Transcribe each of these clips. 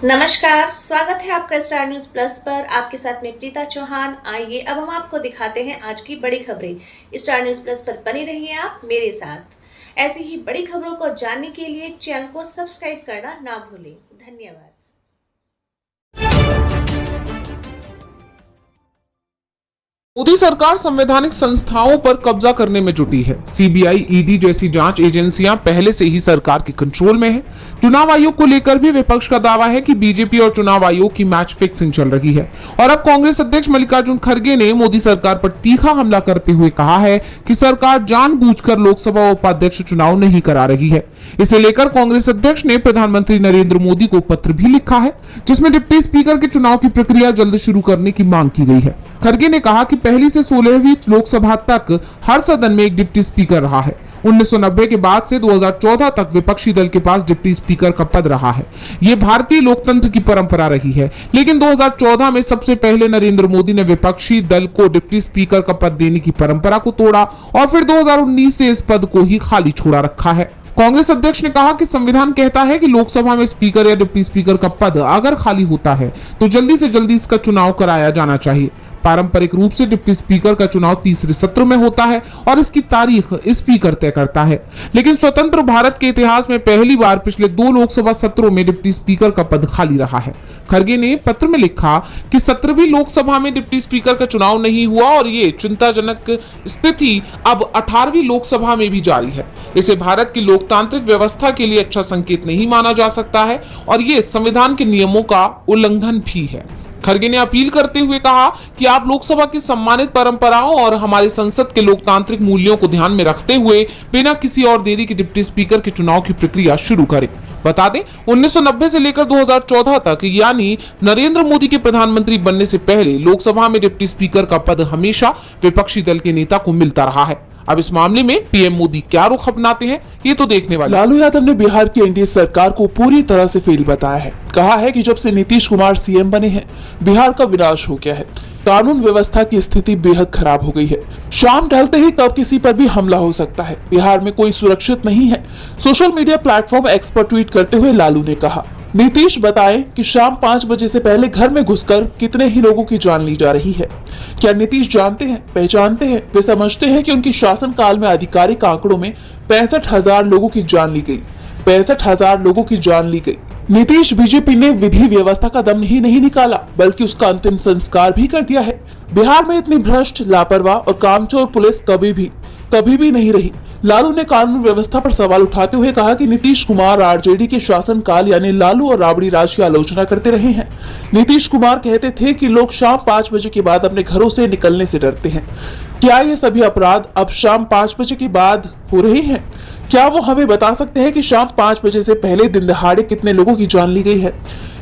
नमस्कार, स्वागत है आपका स्टार न्यूज प्लस पर। आपके साथ में प्रीता चौहान। आइए अब हम आपको दिखाते हैं आज की बड़ी खबरें। स्टार न्यूज प्लस पर बने रहिए आप मेरे साथ। ऐसी ही बड़ी खबरों को जानने के लिए चैनल को सब्सक्राइब करना ना भूलें। धन्यवाद। मोदी सरकार संवैधानिक संस्थाओं पर कब्जा करने में जुटी है। सीबीआई, ईडी जैसी जांच एजेंसियां पहले से ही सरकार के कंट्रोल में है। चुनाव आयोग को लेकर भी विपक्ष का दावा है कि बीजेपी और चुनाव आयोग की मैच फिक्सिंग चल रही है। और अब कांग्रेस अध्यक्ष मल्लिकार्जुन खड़गे ने मोदी सरकार पर तीखा हमला करते हुए कहा है कि सरकार जानबूझकर लोकसभा उपाध्यक्ष चुनाव नहीं करा रही है। इसे लेकर कांग्रेस अध्यक्ष ने प्रधानमंत्री नरेंद्र मोदी को पत्र भी लिखा है, जिसमें डिप्टी स्पीकर के चुनाव की प्रक्रिया जल्द शुरू करने की मांग की गई है। खड़गे ने कहा कि पहली से 16वीं लोकसभा तक हर सदन में एक डिप्टी स्पीकर रहा है। 1990 के बाद से 2014 तक विपक्षी दल के पास डिप्टी स्पीकर का पद रहा है। ये भारतीय लोकतंत्र की परंपरा रही है। लेकिन 2014 में सबसे पहले नरेंद्र मोदी ने विपक्षी दल को डिप्टी स्पीकर का पद देने की परंपरा को तोड़ा और फिर 2019 से इस पद को ही खाली छोड़ा रखा है। कांग्रेस अध्यक्ष ने कहा कि संविधान कहता है कि लोकसभा में स्पीकर या डिप्टी स्पीकर का पद अगर खाली होता है तो जल्दी से जल्दी इसका चुनाव कराया जाना चाहिए। पारंपरिक रूप से डिप्टी स्पीकर का चुनाव तीसरे सत्र में होता है और इसकी तारीख स्पीकर तय करता है। लेकिन स्वतंत्र भारत के इतिहास में पहली बार पिछले 2 लोकसभा सत्रों में डिप्टी स्पीकर का पद खाली रहा है। खड़गे ने पत्र में लिखा कि 17वीं लोकसभा में डिप्टी स्पीकर का चुनाव नहीं हुआ और ये चिंताजनक स्थिति अब 18वीं लोकसभा में भी जारी है। इसे भारत की लोकतांत्रिक व्यवस्था के लिए अच्छा संकेत नहीं माना जा सकता है और ये संविधान के नियमों का उल्लंघन भी है। खड़गे ने अपील करते हुए कहा कि आप लोकसभा की सम्मानित परंपराओं और हमारे संसद के लोकतांत्रिक मूल्यों को ध्यान में रखते हुए बिना किसी और देरी के डिप्टी स्पीकर के चुनाव की प्रक्रिया शुरू करें। बता दें, 1990 से लेकर 2014 तक यानी नरेंद्र मोदी के प्रधानमंत्री बनने से पहले लोकसभा में डिप्टी स्पीकर का पद हमेशा विपक्षी दल के नेता को मिलता रहा है। अब इस मामले में पीएम मोदी क्या रुख अपनाते हैं, ये तो देखने वाले। लालू यादव ने बिहार की एनडीए सरकार को पूरी तरह से फेल बताया है। कहा है कि जब से नीतीश कुमार सीएम बने हैं, बिहार का विनाश हो गया है। कानून व्यवस्था की स्थिति बेहद खराब हो गई है। शाम ढलते ही कब किसी पर भी हमला हो सकता है। बिहार में कोई सुरक्षित नहीं है। सोशल मीडिया प्लेटफॉर्म एक्स पर ट्वीट करते हुए लालू ने कहा, नीतीश बताएं कि शाम 5 बजे से पहले घर में घुसकर कितने ही लोगों की जान ली जा रही है। क्या नीतीश जानते हैं, पहचानते हैं, वे समझते हैं कि उनकी शासनकाल में आधिकारिक आंकड़ों में 65,000 लोगों की जान ली गई। 65,000 लोगों की जान ली गई। नीतीश बीजेपी ने विधि व्यवस्था का दम ही नहीं निकाला बल्कि उसका अंतिम संस्कार भी कर दिया है। बिहार में इतनी भ्रष्ट, लापरवाह और कामचोर पुलिस कभी भी नहीं रही। लालू ने कानून व्यवस्था पर सवाल उठाते हुए कहा कि नीतीश कुमार आरजेडी के शासनकाल यानी लालू और राबड़ी राज की आलोचना करते रहे हैं। नीतीश कुमार कहते थे कि लोग शाम 5 बजे के बाद अपने घरों से निकलने से डरते हैं। क्या ये सभी अपराध अब शाम 5 बजे के बाद हो रहे हैं? क्या वो हमें बता सकते हैं कि शाम 5 बजे से पहले दिन दहाड़े कितने लोगों की जान ली गई है?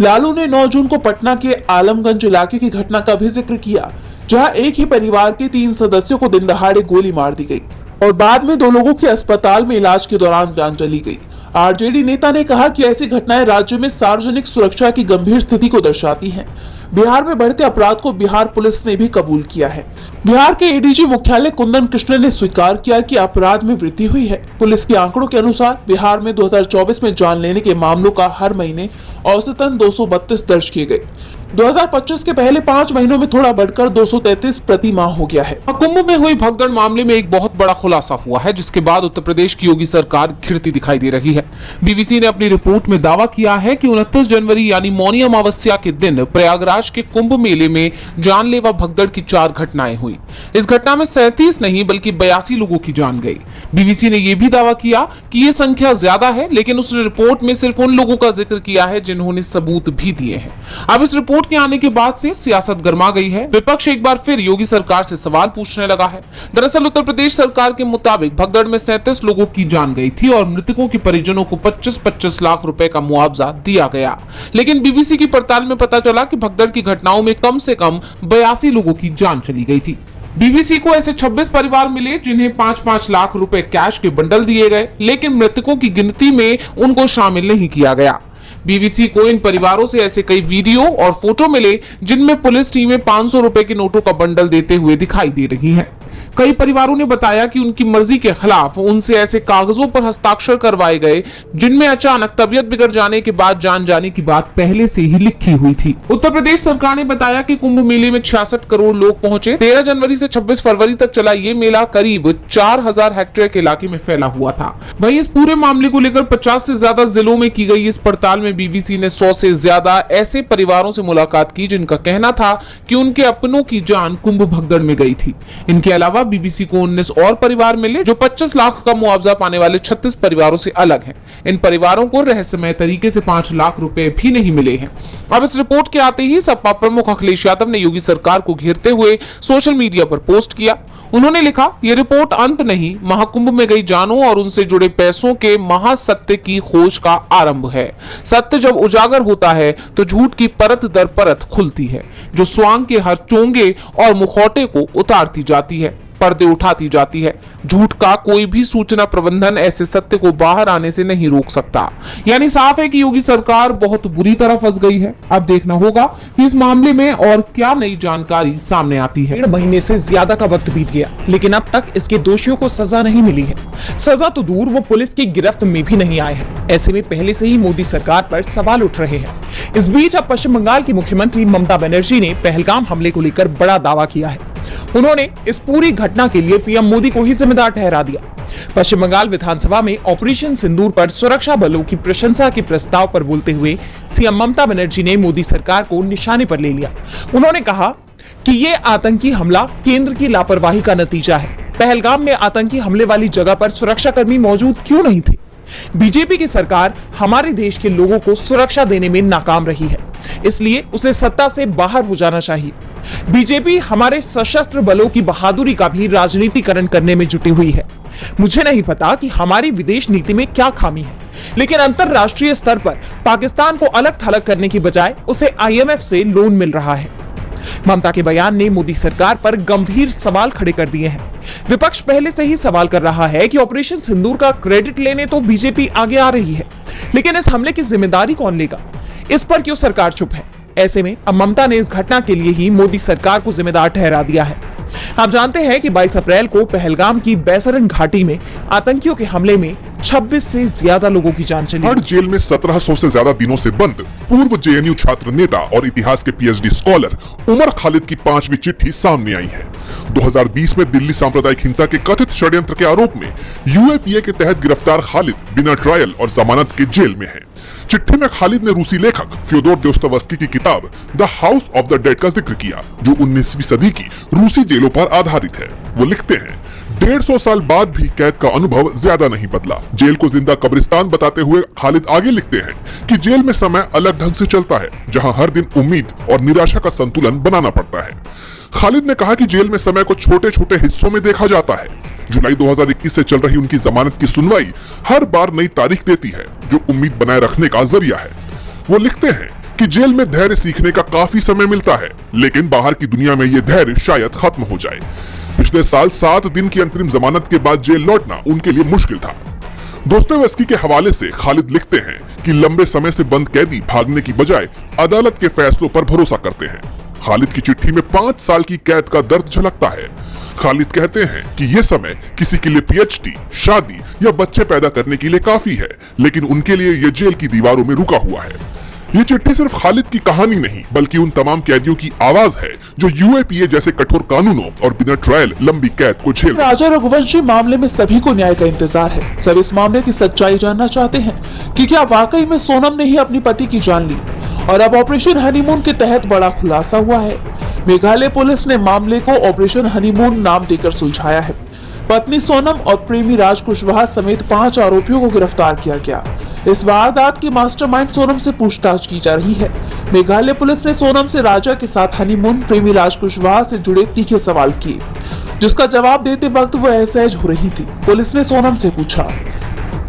लालू ने 9 जून को पटना के आलमगंज इलाके की घटना का भी जिक्र किया, जहां एक ही परिवार के 3 सदस्यों को दिन दहाड़े गोली मार दी गई और बाद में 2 लोगों की अस्पताल में इलाज के दौरान जान चली गई। आरजेडी नेता ने कहा कि ऐसी घटनाएं राज्य में सार्वजनिक सुरक्षा की गंभीर स्थिति को दर्शाती हैं। बिहार में बढ़ते अपराध को बिहार पुलिस ने भी कबूल किया है। बिहार के एडीजी मुख्यालय कुंदन कृष्ण ने स्वीकार किया कि अपराध में वृद्धि हुई है। पुलिस के आंकड़ों के अनुसार बिहार में 2024 में जान लेने के मामलों का हर महीने औसतन 232 दर्ज किए गए। 2025 के पहले 5 महीनों में थोड़ा बढ़कर 233 प्रति माह हो गया है। कुंभ में हुई भगदड़ मामले में एक बहुत बड़ा खुलासा हुआ है, जिसके बाद उत्तर प्रदेश की योगी सरकार घिरती दिखाई दे रही है। बीबीसी ने अपनी रिपोर्ट में दावा किया है कि 29 जनवरी यानी मौनी अमावस्या के दिन प्रयागराज के कुंभ मेले में जानलेवा भगदड़ की 4 घटनाएं हुई। इस घटना में 37 नहीं बल्कि 82 लोगों की जान गई। बीबीसी ने यह भी दावा किया कि ये संख्या ज्यादा है, लेकिन उस रिपोर्ट में सिर्फ उन लोगों का जिक्र किया है जिन्होंने सबूत भी दिए हैं। अब इस रिपोर्ट के आने के बाद से सियासत गर्मा गई है। विपक्ष एक बार फिर योगी सरकार से सवाल पूछने लगा है। दरअसल उत्तर प्रदेश सरकार के मुताबिक भगदड़ में 37 लोगों की जान गई थी और मृतकों के परिजनों को 25-25 लाख रुपए का मुआवजा दिया गया। लेकिन बीबीसी की पड़ताल में पता चला कि भगदड़ की घटनाओं में कम से कम 82 लोगों की जान चली गई थी। बीबीसी को ऐसे 26 परिवार मिले जिन्हें 5-5 लाख रुपए कैश के बंडल दिए गए, लेकिन मृतकों की गिनती में उनको शामिल नहीं किया गया। बीबीसी को इन परिवारों से ऐसे कई वीडियो और फोटो मिले जिनमें पुलिस टीमें 500 रुपए के नोटों का बंडल देते हुए दिखाई दे रही हैं। कई परिवारों ने बताया कि उनकी मर्जी के खिलाफ उनसे ऐसे कागजों पर हस्ताक्षर करवाए गए जिनमें अचानक तबीयत बिगड़ जाने के बाद जान जाने की बात पहले से ही लिखी हुई थी। उत्तर प्रदेश सरकार ने बताया कि कुंभ मेले में 66 करोड़ लोग पहुंचे। 13 जनवरी से 26 फरवरी तक चला ये मेला करीब 4000 हेक्टेयर के इलाके में फैला हुआ था। वहीं इस पूरे मामले को लेकर 50 से ज्यादा जिलों में की गई इस पड़ताल में बीबीसी ने 100 से ज्यादा ऐसे परिवारों से मुलाकात की जिनका कहना था कि उनके अपनों की जान कुंभ भगदड़ में गई थी। इनके अलावा बीबीसी को 19 और परिवार मिले जो 25 लाख का मुआवजा पाने वाले 36 परिवारों से अलग हैं। इन परिवारों को रहस्यमय तरीके से 5 लाख रुपए भी नहीं मिले हैं। अब इस रिपोर्ट के आते ही सपा प्रमुख अखिलेश यादव ने योगी सरकार को घेरते हुए सोशल मीडिया पर पोस्ट किया। उन्होंने लिखा, ये रिपोर्ट अंत नहीं, महाकुंभ में गई जानों और उनसे जुड़े पैसों के महासत्य की खोज का आरंभ है। सत्य जब उजागर होता है तो झूठ की परत दर परत खुलती है, जो स्वांग के हर चोंगे और मुखौटे को उतारती जाती है, पर्दे उठाती जाती है। झूठ का कोई भी सूचना प्रबंधन ऐसे सत्य को बाहर आने से नहीं रोक सकता। यानी साफ है कि योगी सरकार बहुत बुरी तरह फंस गई है। अब देखना होगा कि इस मामले में और क्या नई जानकारी सामने आती है। 1.5 महीने से ज्यादा का वक्त बीत गया, लेकिन अब तक इसके दोषियों को सजा नहीं मिली है। सजा तो दूर, वो पुलिस की गिरफ्त में भी नहीं आए हैं। ऐसे में पहले से ही मोदी सरकार पर सवाल उठ रहे हैं। इस बीच अब पश्चिम बंगाल की मुख्यमंत्री ममता बनर्जी ने पहलगाम हमले को लेकर बड़ा दावा किया है। उन्होंने इस पूरी घटना के लिए पीएम मोदी को ही जिम्मेदार ठहरा दिया। पश्चिम बंगाल विधानसभा में ऑपरेशन सिंदूर पर सुरक्षा बलों की प्रशंसा के प्रस्ताव पर बोलते हुए सीएम ममता बनर्जी ने मोदी सरकार को निशाने पर ले लिया। उन्होंने कहा कि ये आतंकी हमला केंद्र की लापरवाही का नतीजा है। पहलगाम में आतंकी हमले वाली जगह पर सुरक्षाकर्मी मौजूद क्यों नहीं थे? बीजेपी की सरकार हमारे देश के लोगों को सुरक्षा देने में नाकाम रही है, इसलिए उसे सत्ता से बाहर हो जाना चाहिए। बीजेपी हमारे सशस्त्र बलों की बहादुरी का भी राजनीतिकरण करने में जुटी हुई है। मुझे नहीं पता कि हमारी विदेश नीति में क्या खामी है, लेकिन अंतरराष्ट्रीय स्तर पर पाकिस्तान को अलग थलग करने की बजाय उसे IMF से लोन मिल रहा है। ममता के बयान ने मोदी सरकार पर गंभीर सवाल खड़े कर दिए हैं। विपक्ष पहले से ही सवाल कर रहा है कि ऑपरेशन सिंदूर का क्रेडिट लेने तो बीजेपी आगे आ रही है, लेकिन इस हमले की जिम्मेदारी कौन लेगा? इस पर क्यों सरकार चुप है? ऐसे में अब ममता ने इस घटना के लिए ही मोदी सरकार को जिम्मेदार ठहरा दिया है। आप जानते हैं कि 22 अप्रैल को पहलगाम की बैसरन घाटी में आतंकियों के हमले में 26 से ज्यादा लोगों की जान चली। हर जेल में 1700 से ज्यादा दिनों से बंद पूर्व JNU छात्र नेता और इतिहास के PhD स्कॉलर उमर खालिद की 5वीं चिट्ठी सामने आई है। 2020 में दिल्ली सांप्रदायिक हिंसा के कथित षड्यंत्र के आरोप में UAPA के तहत गिरफ्तार खालिद बिना ट्रायल और जमानत के जेल में है। चिट्ठी में खालिद ने रूसी लेखक फ्योदोर दोस्तोयेवस्की की किताब the house of the dead का जिक्र किया, जो 19वीं सदी की रूसी जेलों पर आधारित है। वो लिखते हैं, 150 साल बाद भी कैद का अनुभव ज्यादा नहीं बदला। जेल को जिंदा कब्रिस्तान बताते हुए खालिद आगे लिखते हैं कि जेल में समय अलग ढंग से चलता है, जहां हर दिन उम्मीद और निराशा का संतुलन बनाना पड़ता है। खालिद ने कहा कि जेल में समय को छोटे छोटे हिस्सों में देखा जाता है। जुलाई 2021 से चल रही उनकी जमानत की सुनवाई हर बार नई तारीख देती है, जो उम्मीद बनाए रखने का जरिया है। वो लिखते हैं कि जेल में धैर्य सीखने का काफी समय मिलता है, लेकिन बाहर की दुनिया में ये धैर्य शायद खत्म हो जाए। पिछले साल 7 दिन की अंतरिम जमानत के बाद जेल लौटना उनके लिए मुश्किल था। दोस्तोयेवस्की के हवाले से खालिद लिखते हैं कि लंबे समय से बंद कैदी भागने की बजाय अदालत के फैसलों पर भरोसा करते हैं। खालिद की चिट्ठी में 5 साल की कैद का दर्द झलकता है। खालिद कहते हैं कि ये समय किसी के लिए PhD, शादी या बच्चे पैदा करने के लिए काफी है, लेकिन उनके लिए ये जेल की दीवारों में रुका हुआ है। ये चिट्ठी सिर्फ खालिद की कहानी नहीं, बल्कि उन तमाम कैदियों की आवाज है जो UAPA जैसे कठोर कानूनों और बिना ट्रायल लंबी कैद को झेल। राजा रघुवंशी मामले में सभी को न्याय का इंतजार है। सब इस मामले की सच्चाई जानना चाहते हैं कि क्या वाकई में सोनम ने ही अपनी पति की जान ली। और अब ऑपरेशन हनीमून के तहत बड़ा खुलासा हुआ है। मेघालय पुलिस ने मामले को ऑपरेशन हनीमून नाम देकर सुलझाया है। पत्नी सोनम और प्रेमी राज कुशवाहा समेत 5 आरोपियों को गिरफ्तार किया गया। इस वारदात की मास्टरमाइंड सोनम से पूछताछ की जा रही है। मेघालय पुलिस ने सोनम से राजा के साथ हनीमून प्रेमी राज कुशवाहा से जुड़े तीखे सवाल किए, जिसका जवाब देते वक्त वो असहज हो रही थी। पुलिस ने सोनम से पूछा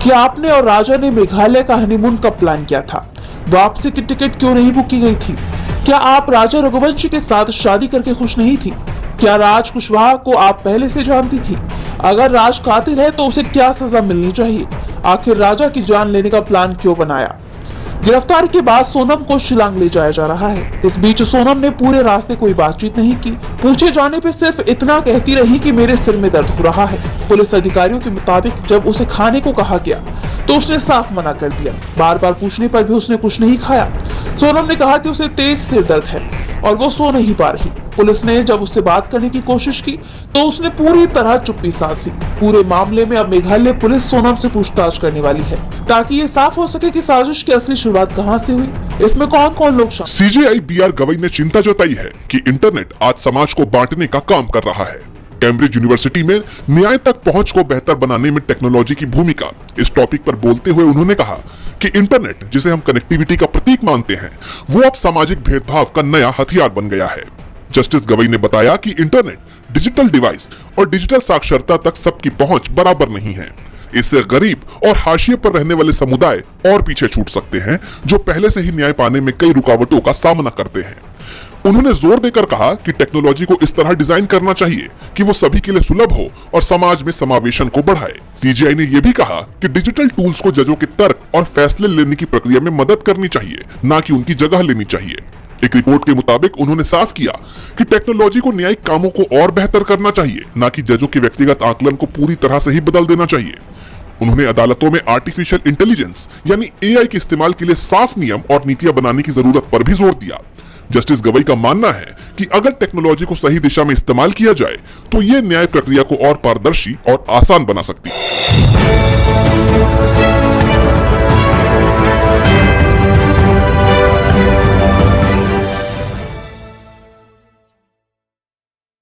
कि आपने और राजा ने मेघालय का हनीमून कब प्लान किया था? वापसी की टिकट क्यों नहीं बुक की गई थी? क्या आप राजा रघुवंशी के साथ शादी करके खुश नहीं थी? क्या राज कुशवाहा को आप पहले से जानती थी? अगर राज कातिल है तो उसे क्या सजा मिलनी चाहिए? आखिर राजा की जान लेने का प्लान क्यों बनाया? गिरफ्तारी के बाद सोनम को शिलांग ले जाया जा रहा है। इस बीच सोनम ने पूरे रास्ते कोई बातचीत नहीं की। पूछे जाने पे सिर्फ इतना कहती रही कि मेरे सिर में दर्द हो रहा है। पुलिस अधिकारियों के मुताबिक जब उसे खाने को कहा गया तो उसने साफ मना कर दिया। बार बार पूछने पर भी उसने कुछ नहीं खाया। सोनम ने कहा कि उसे तेज सिर दर्द है और वो सो नहीं पा रही। पुलिस ने जब उससे बात करने की कोशिश की तो उसने पूरी तरह चुप्पी साध ली। पूरे मामले में अब मेघालय पुलिस सोनम से पूछताछ करने वाली है ताकि ये साफ हो सके कि साजिश की असली शुरुआत कहां से हुई, इसमें कौन कौन लोग शामिल। सीजेआई बीआर गवई ने चिंता जताई है कि इंटरनेट आज समाज को बांटने का काम कर रहा है। कैम्ब्रिज यूनिवर्सिटी में न्याय तक पहुंच को बेहतर बनाने में टेक्नोलॉजी की भूमिका, इस टॉपिक पर बोलते हुए उन्होंने कहा कि इंटरनेट, जिसे हम कनेक्टिविटी का प्रतीक मानते हैं, वो अब सामाजिक भेदभाव का नया हथियार बन गया है। जस्टिस गवई ने बताया कि इंटरनेट, डिजिटल डिवाइस और डिजिटल साक्षरता तक सबकी पहुंच बराबर नहीं है। इससे गरीब और हाशिए पर रहने वाले समुदाय और पीछे छूट सकते हैं, जो पहले से ही न्याय पाने में कई रुकावटों का सामना करते हैं। उन्होंने जोर देकर कहा कि टेक्नोलॉजी को इस तरह डिजाइन करना चाहिए कि वो सभी के लिए सुलभ हो और समाज में समावेशन को बढ़ाए। सीजीआई ने यह भी कहा कि डिजिटल टूल्स को जजों के तर्क और फैसले लेने की प्रक्रिया में मदद करनी चाहिए, न कि उनकी जगह लेनी चाहिए। एक रिपोर्ट के मुताबिक उन्होंने साफ किया कि टेक्नोलॉजी को न्यायिक कामों को और बेहतर करना चाहिए, न कि जजों के व्यक्तिगत आकलन को पूरी तरह से ही बदल देना चाहिए। उन्होंने अदालतों में आर्टिफिशियल इंटेलिजेंस यानी एआई के इस्तेमाल के लिए साफ नियम और नीतियां बनाने की जरूरत पर भी जोर दिया। जस्टिस गवई का मानना है कि अगर टेक्नोलॉजी को सही दिशा में इस्तेमाल किया जाए तो ये न्याय प्रक्रिया को और पारदर्शी और आसान बना सकती है।